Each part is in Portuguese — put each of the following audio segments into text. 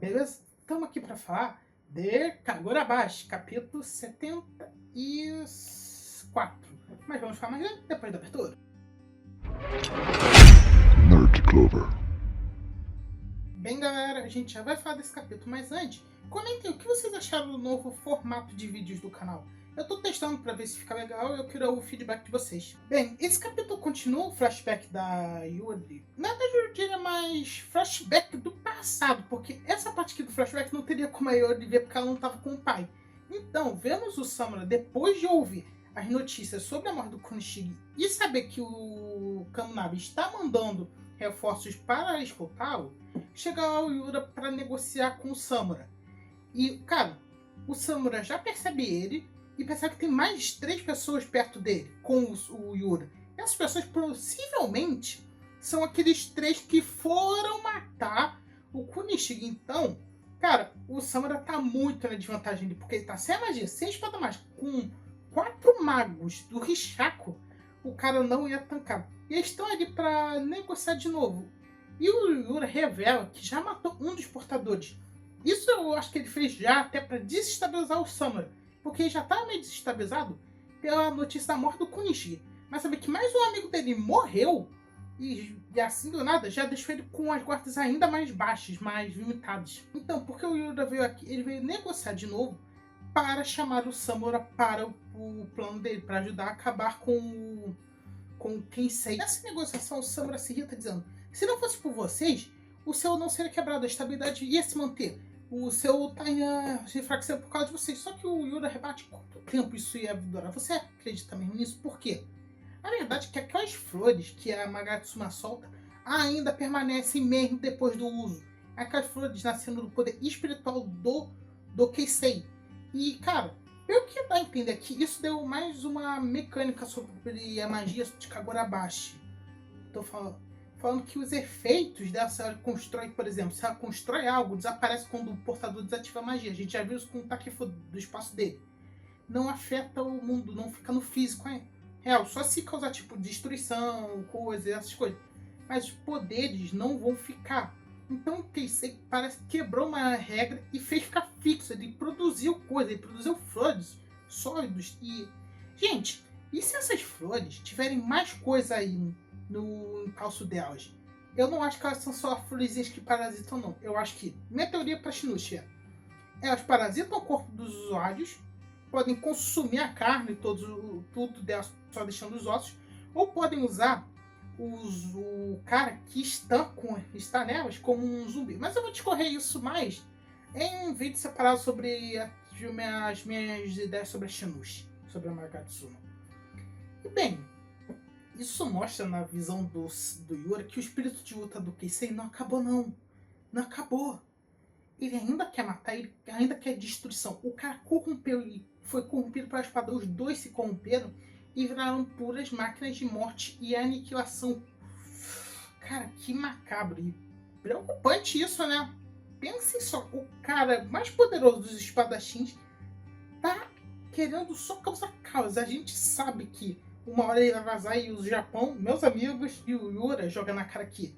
beleza? Estamos aqui para falar de Kagurabashi, capítulo 74. Mas vamos falar mais depois da abertura. Nerd Clover. Bem, galera, a gente já vai falar desse capítulo, mas antes, comentem o que vocês acharam do novo formato de vídeos do canal. Eu tô testando pra ver se fica legal e eu quero o feedback de vocês. Bem, esse capítulo continua o flashback da Yuri. Na verdade, eu diria mais flashback do passado, porque essa parte aqui do flashback não teria como a Yuri ver porque ela não tava com o pai. Então, vemos o Samura depois de ouvir as notícias sobre a morte do Konoshige e saber que o Kamunabe está mandando reforços para escoltá-lo, chega ao Yura para negociar com o Samura. E, cara, o Samura já percebe ele e percebe que tem mais 3 pessoas perto dele, com o Yura. Essas pessoas possivelmente são aqueles 3 que foram matar o Konoshige. Então, cara, o Samura tá muito na desvantagem dele, porque ele tá sem a magia, sem espada mágica, com 4 magos do Rishaku, o cara não ia tancar. E eles estão ali pra negociar de novo. E o Yura revela que já matou um dos portadores. Isso eu acho que ele fez já até pra desestabilizar o Samura, porque ele já estava meio desestabilizado pela notícia da morte do Konoshige. Mas saber que mais um amigo dele morreu, e assim do nada, já deixou ele com as guardas ainda mais baixas, mais limitadas. Então, porque o Yura veio aqui, ele veio negociar de novo para chamar o Samura para o plano dele, para ajudar a acabar com o Kensei. Nessa negociação, o Samura se irrita dizendo: se não fosse por vocês, o céu não seria quebrado, a estabilidade ia se manter. O céu tá enfraquecendo por causa de vocês. Só que o Yura rebate quanto tempo isso ia durar. Você acredita mesmo nisso? Por quê? A verdade é que aquelas flores que a Magatsuma solta ainda permanecem mesmo depois do uso. Aquelas flores nascendo do poder espiritual do Keisei. E, cara, pelo que dá a entender aqui, isso deu mais uma mecânica sobre a magia de Kagurabashi. Tô falando que os efeitos dessa constrói, por exemplo, se ela constrói algo, desaparece quando o portador desativa a magia. A gente já viu isso com o Takefu do espaço dele. Não afeta o mundo, não fica no físico, é real. Só se causar, tipo, destruição, coisas, essas coisas. Mas os poderes não vão ficar. Então o Keisei parece que quebrou uma regra e fez ficar fixo. Ele produziu coisas, ele produziu flores sólidos e... Gente, e se essas flores tiverem mais coisa aí no encalço delas? Eu não acho que elas são só florezinhas que parasitam, não. Eu acho que, minha teoria para Shinushi é: elas parasitam o corpo dos usuários, podem consumir a carne, tudo delas, só deixando os ossos, ou podem usar o cara que está nelas como um zumbi. Mas eu vou discorrer isso mais em um vídeo separado sobre as minhas ideias sobre a Shinushi, sobre a Magatsuma. E bem, isso mostra na visão do Yura que o espírito de luta do Keisei não acabou, não. Não acabou. Ele ainda quer matar, ele ainda quer destruição. O cara corrompeu e foi corrompido pela espada. Os dois se corromperam e viraram puras máquinas de morte e aniquilação. Cara, que macabro e preocupante isso, né? Pensem só, o cara mais poderoso dos espadachins tá querendo só causar caos. A gente sabe que uma hora ele vai vazar e o Japão, meus amigos, e o Yura joga na cara que,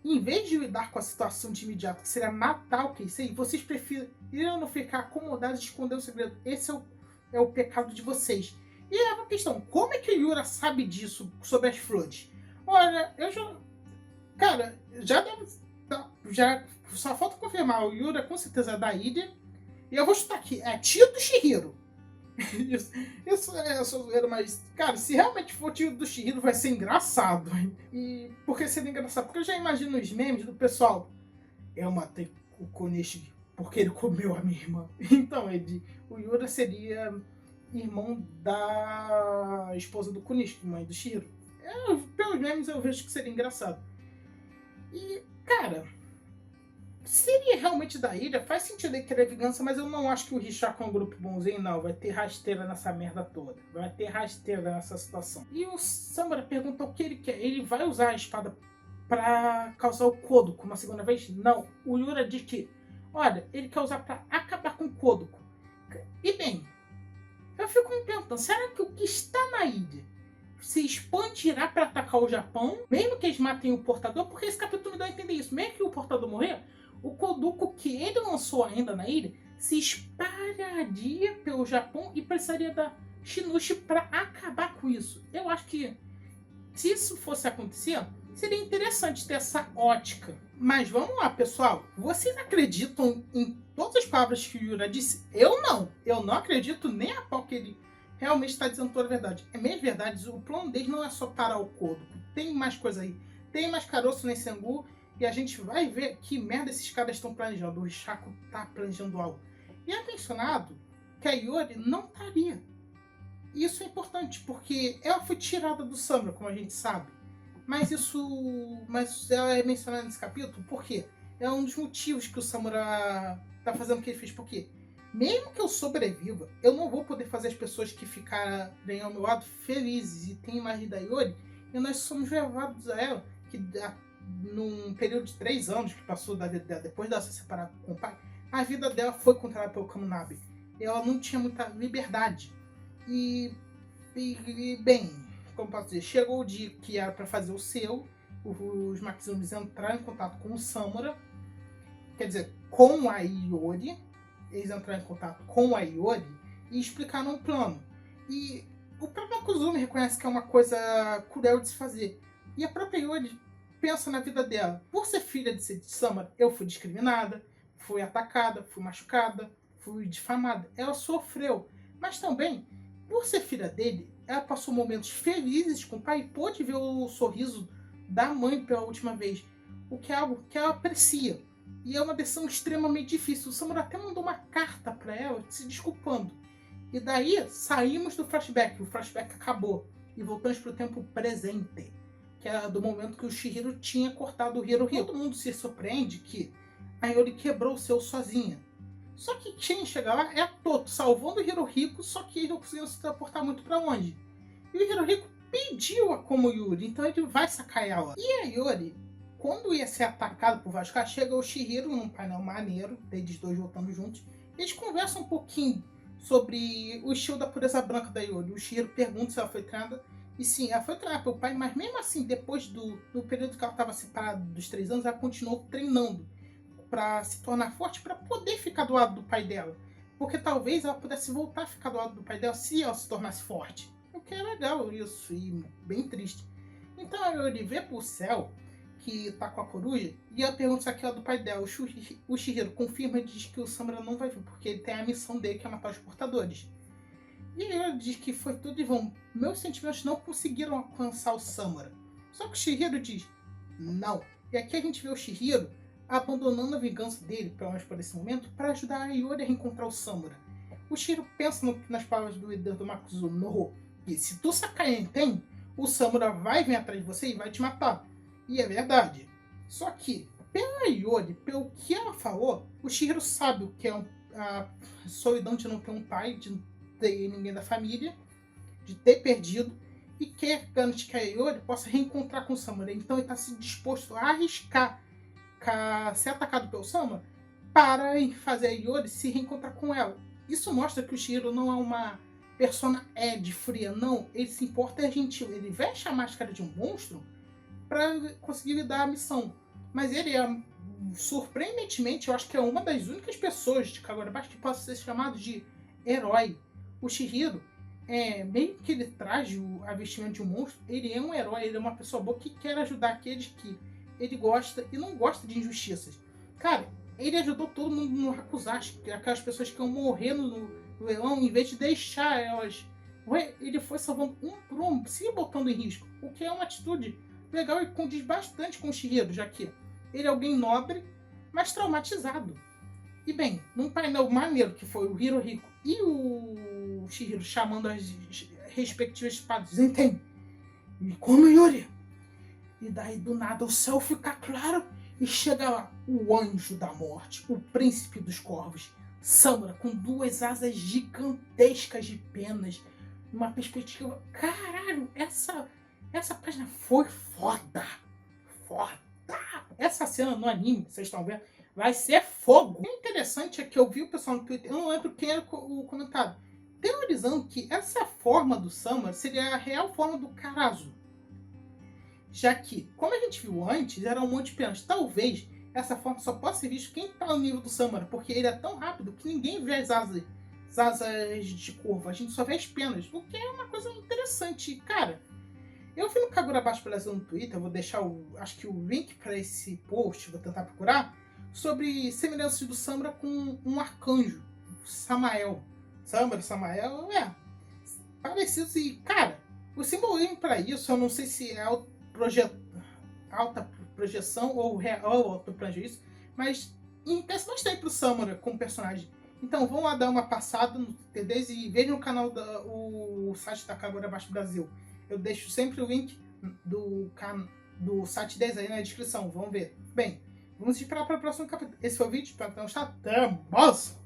em vez de lidar com a situação de imediato, que seria matar o Keisei, vocês preferiram ficar acomodados e esconder o segredo. Esse é o pecado de vocês. E é uma questão, como é que o Yura sabe disso sobre as flores? Olha, eu já... Cara, já deve... Já só falta confirmar, o Yura com certeza é da ilha. E eu vou chutar aqui, é tio do Shihiro. Isso é zoeira, mas, cara, se realmente for tio do Shihiro, vai ser engraçado. E por que seria engraçado? Porque eu já imagino os memes do pessoal: eu matei o Konoshige porque ele comeu a minha irmã. Então, o Yura seria irmão da esposa do Konoshige, mãe do Shihiro. Pelos memes eu vejo que seria engraçado. E, cara, seria realmente da ilha, faz sentido ele querer vingança, mas eu não acho que o Rishaku é um grupo bonzinho, não. Vai ter rasteira nessa merda toda. Vai ter rasteira nessa situação. E o Samura pergunta o que ele quer. Ele vai usar a espada pra causar o Kodoku uma segunda vez? Não. O Yura diz que, olha, ele quer usar pra acabar com o Kodoku. E bem, eu fico me perguntando, será que o que está na ilha se expandirá para atacar o Japão, mesmo que eles matem o portador? Porque esse capítulo me dá a entender isso. Mesmo que o portador morrer, o Kodoku que ele lançou ainda na ilha se espalharia pelo Japão e precisaria da Shinushi para acabar com isso. Eu acho que se isso fosse acontecer, seria interessante ter essa ótica. Mas vamos lá, pessoal. Vocês acreditam em todas as palavras que o Yura disse? Eu não. Eu não acredito nem a pau que ele realmente está dizendo toda a verdade. É meio verdade. O plano deles não é só parar o Kodoku. Tem mais coisa aí. Tem mais caroço nesse Sengu. E a gente vai ver que merda esses caras estão planejando. O Shaco tá planejando algo. E é mencionado que a Yori não estaria. E isso é importante, porque ela foi tirada do Samura, como a gente sabe. Mas ela é mencionada nesse capítulo porque é um dos motivos que o Samura tá fazendo o que ele fez. Porque mesmo que eu sobreviva, eu não vou poder fazer as pessoas que ficarem ao meu lado felizes. E tem imagem da Yori, e nós somos levados a ela, que num período de 3 anos que passou da vida dela, depois dela se separar com o pai, a vida dela foi controlada pelo Kamunabe. Ela não tinha muita liberdade. E bem, como posso dizer, chegou o dia que era para fazer o seu, os Maxizumis entraram em contato com o Samura, quer dizer, com a Iori, eles entraram em contato com a Iori e explicaram um plano. E o próprio Makuzumi reconhece que é uma coisa cruel de se fazer. E a própria Iori pensa na vida dela. Por ser filha de Samura, eu fui discriminada, fui atacada, fui machucada, fui difamada. Ela sofreu, mas também, por ser filha dele, ela passou momentos felizes com o pai e pôde ver o sorriso da mãe pela última vez, o que é algo que ela aprecia. E é uma decisão extremamente difícil. O Samura até mandou uma carta para ela se desculpando. E daí saímos do flashback. O flashback acabou e voltamos para o tempo presente, que era do momento que o Chihiro tinha cortado o Hirohiko. Todo mundo se surpreende que a Yori quebrou o seu sozinha. Só que quem chega lá é a Toto, salvando o Hirohiko, só que ele não conseguiu se transportar muito para longe. E o Hirohiko pediu a Komoyuri, então ele vai sacar ela. E a Yori, quando ia ser atacado por vários caras, chega o Chihiro num painel maneiro, eles dois voltando juntos. Eles conversam um pouquinho sobre o estilo da pureza branca da Yori. O Chihiro pergunta se ela foi treinada. E sim, ela foi treinada pelo pai, mas mesmo assim, depois do período que ela estava separada dos 3 anos, ela continuou treinando para se tornar forte, para poder ficar do lado do pai dela. Porque talvez ela pudesse voltar a ficar do lado do pai dela se ela se tornasse forte. O que é legal isso, e bem triste. Então a Yori vê pro céu que tá com a coruja, e ela pergunta se aquela é do pai dela. O Chihiro confirma e diz que o Samura não vai vir, porque ele tem a missão dele, que é matar os portadores. E ele diz que foi tudo em vão. Meus sentimentos não conseguiram alcançar o Samura. Só que o Chihiro diz, não. E aqui a gente vê o Chihiro abandonando a vingança dele, pelo menos por esse momento, para ajudar a Yori a reencontrar o Samura. O Chihiro pensa nas palavras do líder do Makuzumi, Noho, que se tu sacar Enten, o Samura vai vir atrás de você e vai te matar. E é verdade. Só que, pela Yori, pelo que ela falou, o Chihiro sabe o que é a solidão de não ter um pai, de não ter ninguém da família, de ter perdido, e quer garantir que a Yori possa reencontrar com o Samura. Então ele está se disposto a arriscar ser atacado pelo Samura para fazer a Yori se reencontrar com ela. Isso mostra que o Chihiro não é uma persona de fria, não. Ele se importa, é gentil. Ele veste a máscara de um monstro para conseguir lhe dar a missão. Mas ele é, surpreendentemente, eu acho que é uma das únicas pessoas de Kaguya-Basha que possa ser chamado de herói. O Chihiro, meio que ele traz a vestimenta de um monstro, ele é um herói, ele é uma pessoa boa que quer ajudar aqueles que ele gosta e não gosta de injustiças. Cara, ele ajudou todo mundo no Hakusashi, aquelas pessoas que iam morrendo no leilão, em vez de deixar elas. Ele foi salvando um por um, se botando em risco, o que é uma atitude legal e condiz bastante com o Chihiro, já que ele é alguém nobre, mas traumatizado. E bem, num painel maneiro que foi o Hirohiko e o Chihiro chamando as respectivas espadas, entende? E como Yori? E daí do nada o céu fica claro e chega lá o anjo da morte, o príncipe dos corvos, Samura, com 2 asas gigantescas de penas, uma perspectiva. Caralho, essa página foi foda! Foda! Essa cena no anime, vocês estão vendo, vai ser fogo! O interessante é que eu vi o pessoal no Twitter, eu não lembro quem era o comentário, teorizando que essa forma do Samura seria a real forma do Karazu. Já que, como a gente viu antes, era um monte de penas. Talvez Essa forma só pode ser visto quem tá no nível do Samura, porque ele é tão rápido que ninguém vê as asas de curva, a gente só vê as penas, o que é uma coisa interessante. Cara, eu vi no Kagura Baixo Brasil no Twitter, eu vou deixar acho que o link para esse post, vou tentar procurar, sobre semelhanças do Samura com um arcanjo, Samael. Samura, Samael, parecidos e, cara, o simbolismo para isso, eu não sei se é alta projeção ou real alta projeção, mas interessa bastante pro Samura como personagem. Então vão lá dar uma passada no TDs e vejam o canal o site da Kagura Baixo Brasil. Eu deixo sempre o link do site deles aí na descrição. Vamos ver. Bem, vamos esperar para o próximo capítulo. Esse foi o vídeo. Espero que tenham gostado. Até mais!